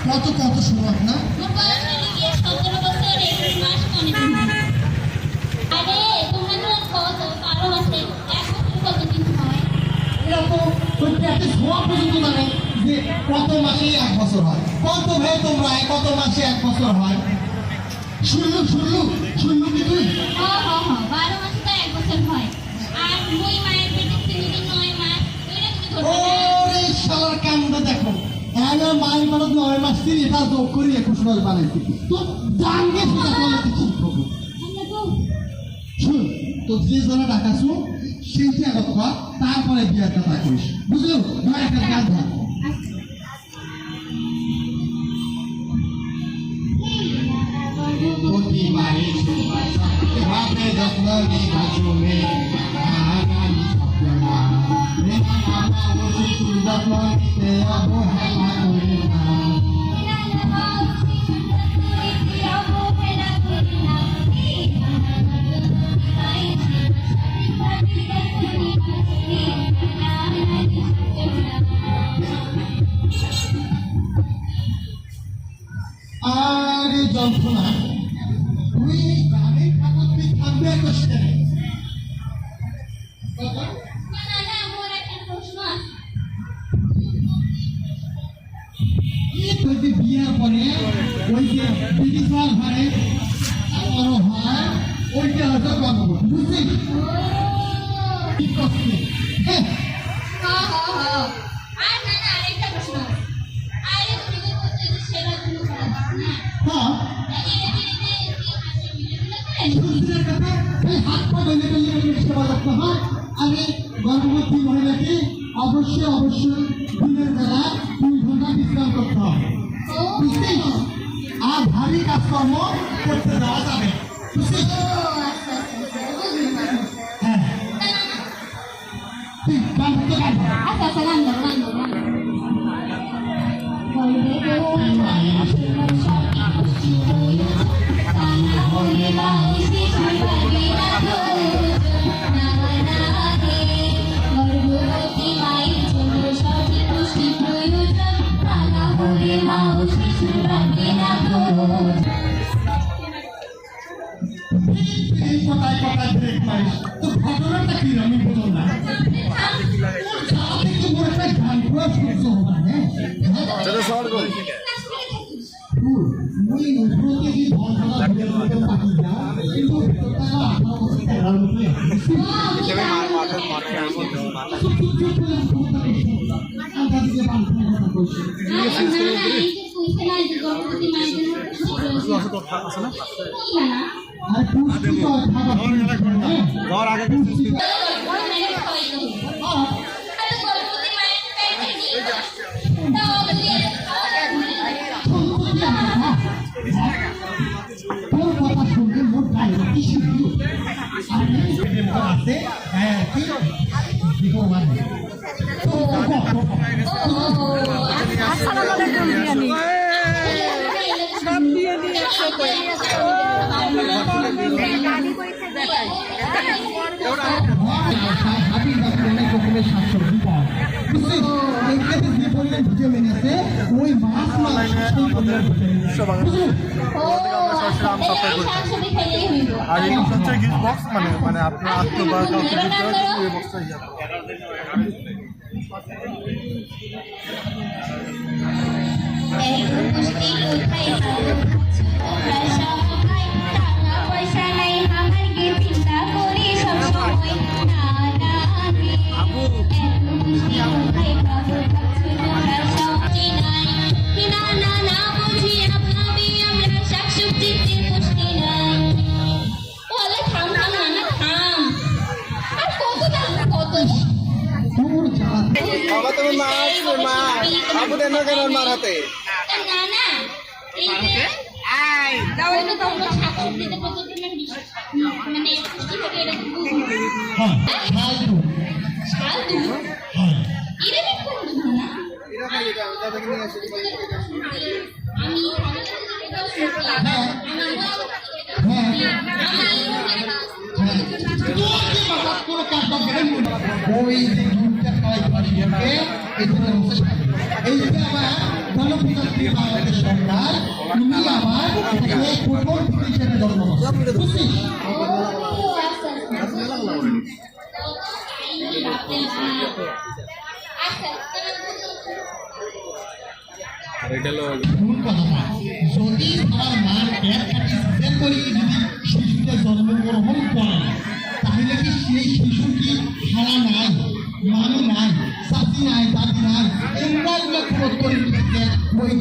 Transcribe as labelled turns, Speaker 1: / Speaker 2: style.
Speaker 1: কত কত সময় না?
Speaker 2: মোর বয়স হলো গিয়ে 17 বছর 21 মাস 15 দিন। আরে তোমরা তো কত 12 মাসে 1 বছর কতদিন হয়?
Speaker 1: এরা তো প্র্যাকটিস হওয়া পর্যন্ত জানে যে কত মাসে 1 বছর হয়। কত ভাই তোমরা কত মাসে 1 বছর হয়? শুনলু কি তুই?
Speaker 2: হ্যাঁ 12 মাসে তো 1 বছর হয়। আর মই মায়ের পেটে ছিল যে 9 মাস। ওইটা তুমি ধরবে না।
Speaker 1: ওরে শালার কাণ্ড দেখো। আমার মায়ের পেটে 9 মাস ছিল, এটা যোগ করে 21 মাস বানাইছি। তো জানগে সেটা করলে তো ঠিক হবে।
Speaker 2: আমরা তো
Speaker 1: শুন, তো যে জনে ডাকাছো সেইটা আগে কর, তারপরে বিয়ের কথা করিস, বুঝলো? ধর একটা গান ধর। প্রতি মায়ে ভাবে যত্ন নিবা শুনে যত্ন নিতে অবহেলা করে না। আর এই যন্ত্রণা তুই গ্রামে থাকো, তুই থাকবে এক সেখানে। তুই যে বিয়ের পরে ওই যে ব্রিটিশ ঘরে বড় হয় ওইটা হয়তো গর্ব বুঝছিস? কি করছে? হ্যাঁ হ্যাঁ হাত পা বেঁধে সেবা করতে হয়। আগে গর্ভবতী মহিলাকে অবশ্যই দিনের বেলা 2 ঘন্টা বিশ্রাম করতে হবে, বুঝছিস? আর ভারী কাজকর্ম করতে দেওয়া যাবে, বুঝছিস? হ্যাঁ তুই গান করতে কথায় ব্রেক মারিস, তো ঘটনাটা কি আমি বলুন না। গান করা সহ্য হবে না। ওই উপরে কি ধর্মটা পাখি না, কিন্তু তোর কথা শুনলে মোট গায়ে কি শুনল আছে। হ্যাঁ কি অনেক রকমের শাকসবজি পাওয়া যায়, বুঝছিস? এখানে যে পরিমাণ ভিটামিন আছে ওই মাছ
Speaker 3: আর এই হচ্ছে গিফট বক্স, মানে আপনার আত্মীয় বাবা তুমি মা আসবে, মা আপু দেন না কেন মার হাতে?
Speaker 2: না না এই যে আই দাও এটা তো আমরা শাকসবজিতে প্রচুর মানে পুষ্টি থাকে, এটা কিন্তু
Speaker 1: হ্যাঁ ফালতু
Speaker 2: ফালতু এটা কি কোন দুধ না
Speaker 3: এরা খাই এটা দাদা কে নিয়ে আসি
Speaker 2: আমি
Speaker 1: ওই যে দুধটা খাওয়াই পারি এই যে আমার গণপ্রজাতন্ত্রী বাংলাদেশ সরকার উনি আবার এটাকে প্রথম হিসেবে জন্ম বুঝছিস?
Speaker 2: ও আচ্ছা আচ্ছা কত কাহিনী বাপরে বাপ। আচ্ছা চলো
Speaker 1: মূল কথাটা যদি তার মার পেট কাটি সিজেন করে যদি শিশুকে জন্মগ্রহণ করে তাহলে কি সেই শিশুটি খাড়া নাই, মামি নাই, চাচি নাই, দাদি নাই, এগুলো খরচ করে ওই